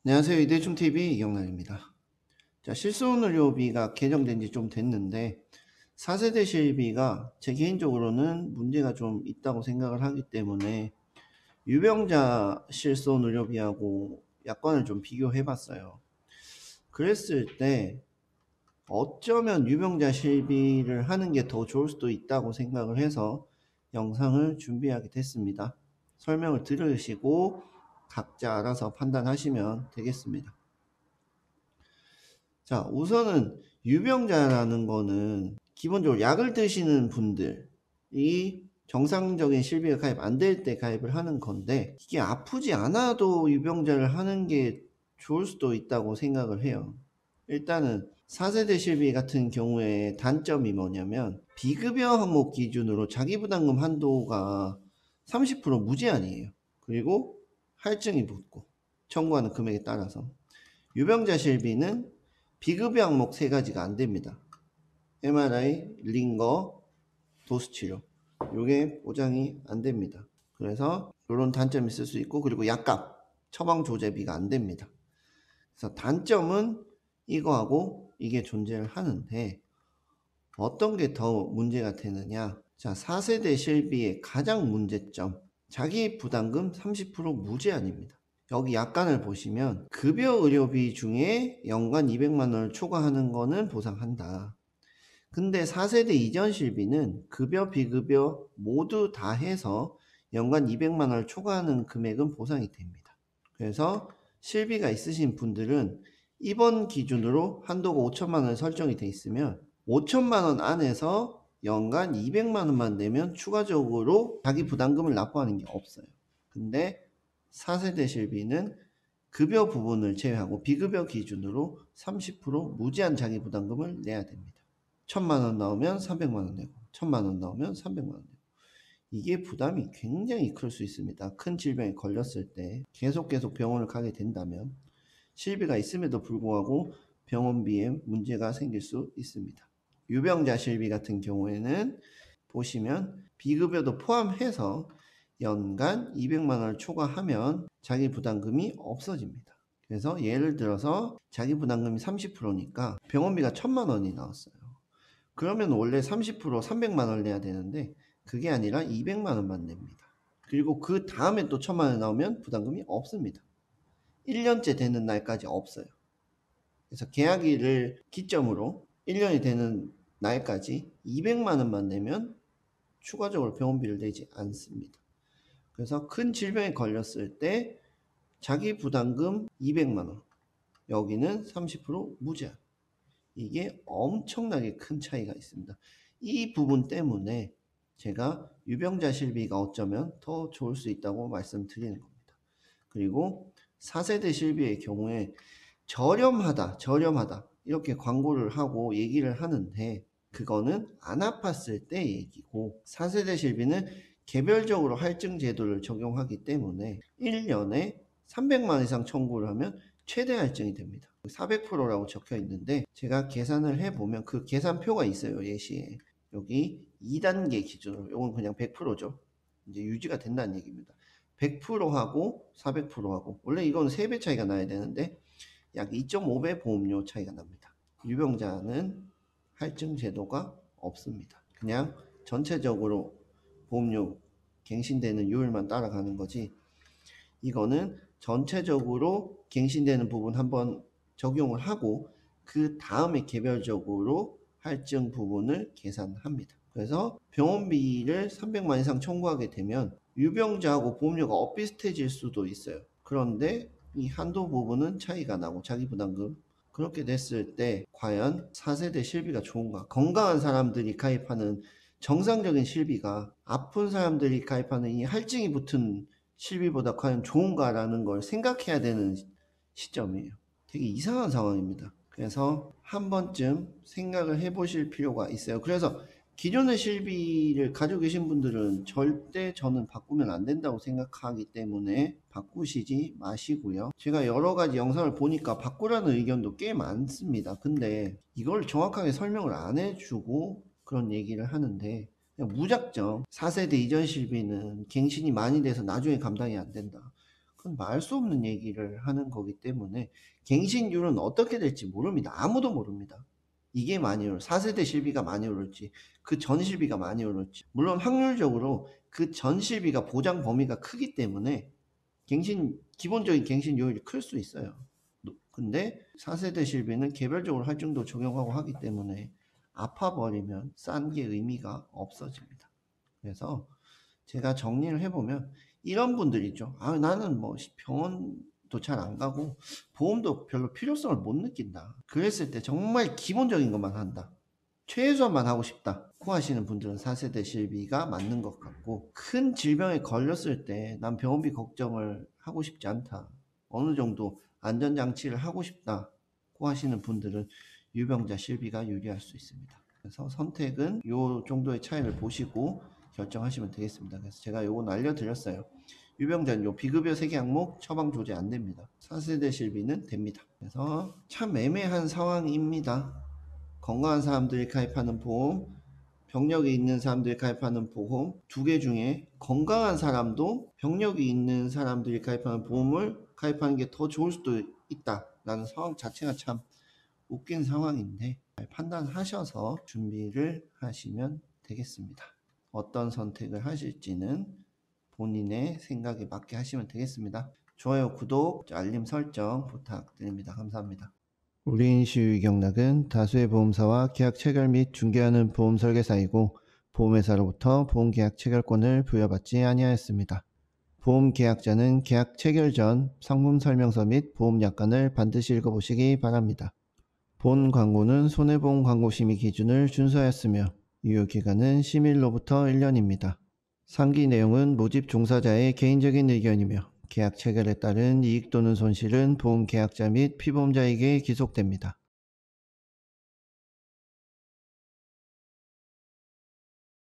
안녕하세요. 이대충TV 이경란입니다. 자, 실손의료비가 개정된 지 좀 됐는데 4세대 실비가 제 개인적으로는 문제가 좀 있다고 생각을 하기 때문에 유병자 실손의료비하고 약관을 좀 비교해 봤어요. 그랬을 때 어쩌면 유병자 실비를 하는 게 더 좋을 수도 있다고 생각을 해서 영상을 준비하게 됐습니다. 설명을 들으시고 각자 알아서 판단하시면 되겠습니다. 자, 우선은 유병자라는 거는 기본적으로 약을 드시는 분들이 정상적인 실비가 가입 안 될 때 가입을 하는 건데, 이게 아프지 않아도 유병자를 하는 게 좋을 수도 있다고 생각을 해요. 일단은 4세대 실비 같은 경우에 단점이 뭐냐면 비급여 항목 기준으로 자기부담금 한도가 30% 무제한이에요. 그리고 할증이 붙고 청구하는 금액에 따라서. 유병자 실비는 비급여 항목 3가지가 안 됩니다. MRI, 링거, 도수치료. 요게 보장이 안 됩니다. 그래서 이런 단점이 있을 수 있고, 그리고 약값, 처방 조제비가 안 됩니다. 그래서 단점은 이거하고 이게 존재를 하는데, 어떤 게 더 문제가 되느냐? 자, 4세대 실비의 가장 문제점, 자기 부담금 30% 무제한입니다. 여기 약관을 보시면 급여 의료비 중에 연간 200만 원을 초과하는 거는 보상한다. 근데 4세대 이전 실비는 급여 비급여 모두 다 해서 연간 200만 원을 초과하는 금액은 보상이 됩니다. 그래서 실비가 있으신 분들은 이번 기준으로 한도가 5천만 원 설정이 돼 있으면 5천만 원 안에서 연간 200만 원만 내면 추가적으로 자기 부담금을 납부하는 게 없어요. 근데 4세대 실비는 급여 부분을 제외하고 비급여 기준으로 30% 무제한 자기 부담금을 내야 됩니다. 1,000만 원 나오면 300만 원 내고 1,000만 원 나오면 300만 원 내고, 이게 부담이 굉장히 클 수 있습니다. 큰 질병에 걸렸을 때 계속 병원을 가게 된다면 실비가 있음에도 불구하고 병원비에 문제가 생길 수 있습니다. 유병자 실비 같은 경우에는 보시면 비급여도 포함해서 연간 200만 원을 초과하면 자기 부담금이 없어집니다. 그래서 예를 들어서 자기 부담금이 30%니까 병원비가 1,000만 원이 나왔어요. 그러면 원래 30% 300만 원을 내야 되는데 그게 아니라 200만 원만 냅니다. 그리고 그 다음에 또 1,000만 원 나오면 부담금이 없습니다. 1년째 되는 날까지 없어요. 그래서 계약일을 기점으로 1년이 되는 날까지 200만 원만 내면 추가적으로 병원비를 내지 않습니다. 그래서 큰 질병에 걸렸을 때 자기 부담금 200만 원, 여기는 30% 무제한. 이게 엄청나게 큰 차이가 있습니다. 이 부분 때문에 제가 유병자 실비가 어쩌면 더 좋을 수 있다고 말씀드리는 겁니다. 그리고 4세대 실비의 경우에 저렴하다 이렇게 광고를 하고 얘기를 하는데, 그거는 안 아팠을 때 얘기고 4세대 실비는 개별적으로 할증 제도를 적용하기 때문에 1년에 300만 원 이상 청구를 하면 최대 할증이 됩니다. 400%라고 적혀 있는데 제가 계산을 해보면 그 계산표가 있어요. 예시에 여기 2단계 기준으로, 이건 그냥 100%죠. 이제 유지가 된다는 얘기입니다. 100%하고 400%하고 원래 이건 3배 차이가 나야 되는데 약 2.5배 보험료 차이가 납니다. 유병자는 할증 제도가 없습니다. 그냥 전체적으로 보험료 갱신되는 요율만 따라가는 거지, 이거는 전체적으로 갱신되는 부분 한번 적용을 하고 그 다음에 개별적으로 할증 부분을 계산합니다. 그래서 병원비를 300만 이상 청구하게 되면 유병자하고 보험료가 엇비슷해질 수도 있어요. 그런데 이 한도 부분은 차이가 나고 자기 부담금, 그렇게 됐을 때 과연 4세대 실비가 좋은가? 건강한 사람들이 가입하는 정상적인 실비가 아픈 사람들이 가입하는 이 할증이 붙은 실비보다 과연 좋은가라는 걸 생각해야 되는 시점이에요. 되게 이상한 상황입니다. 그래서 한 번쯤 생각을 해보실 필요가 있어요. 그래서 기존의 실비를 가지고 계신 분들은 절대 저는 바꾸면 안 된다고 생각하기 때문에 바꾸시지 마시고요. 제가 여러 가지 영상을 보니까 바꾸라는 의견도 꽤 많습니다. 근데 이걸 정확하게 설명을 안 해주고 그런 얘기를 하는데, 그냥 무작정 4세대 이전 실비는 갱신이 많이 돼서 나중에 감당이 안 된다, 그건 말 수 없는 얘기를 하는 거기 때문에 갱신율은 어떻게 될지 모릅니다. 아무도 모릅니다. 이게 많이 오를 4세대 실비가 많이 오를지 그 전 실비가 많이 오를지 물론 확률적으로 그 전 실비가 보장 범위가 크기 때문에 기본적인 갱신율이 클 수 있어요. 근데 4세대 실비는 개별적으로 할증도 적용하고 하기 때문에 아파버리면 싼 게 의미가 없어집니다. 그래서 제가 정리를 해보면 이런 분들 있죠. 아, 나는 뭐 병원도 잘 안 가고 보험도 별로 필요성을 못 느낀다. 그랬을 때 정말 기본적인 것만 한다. 최소한만 하고 싶다. 고 하시는 분들은 4세대 실비가 맞는 것 같고 큰 질병에 걸렸을 때 난 병원비 걱정을 하고 싶지 않다. 어느 정도 안전장치를 하고 싶다. 고 하시는 분들은 유병자 실비가 유리할 수 있습니다. 그래서 선택은 요 정도의 차이를 보시고 결정하시면 되겠습니다. 그래서 제가 요건 알려드렸어요. 유병자는 요 비급여 3개 항목 처방 조제 안 됩니다. 4세대 실비는 됩니다. 그래서 참 애매한 상황입니다. 건강한 사람들이 가입하는 보험, 병력이 있는 사람들이 가입하는 보험 두 개 중에 건강한 사람도 병력이 있는 사람들이 가입하는 보험을 가입하는 게 더 좋을 수도 있다라는 상황 자체가 참 웃긴 상황인데 잘 판단하셔서 준비를 하시면 되겠습니다. 어떤 선택을 하실지는 본인의 생각에 맞게 하시면 되겠습니다. 좋아요, 구독, 알림 설정 부탁드립니다. 감사합니다. 우리 인슈유경락은 다수의 보험사와 계약 체결 및 중개하는 보험 설계사이고 보험회사로부터 보험계약 체결권을 부여받지 아니하였습니다. 보험계약자는 계약 체결 전 상품설명서 및 보험약관을 반드시 읽어보시기 바랍니다. 본 광고는 손해보험 광고심의 기준을 준수하였으며 유효기간은 심의일로부터 1년입니다. 상기 내용은 모집 종사자의 개인적인 의견이며 계약 체결에 따른 이익 또는 손실은 보험계약자 및 피보험자에게 기속됩니다.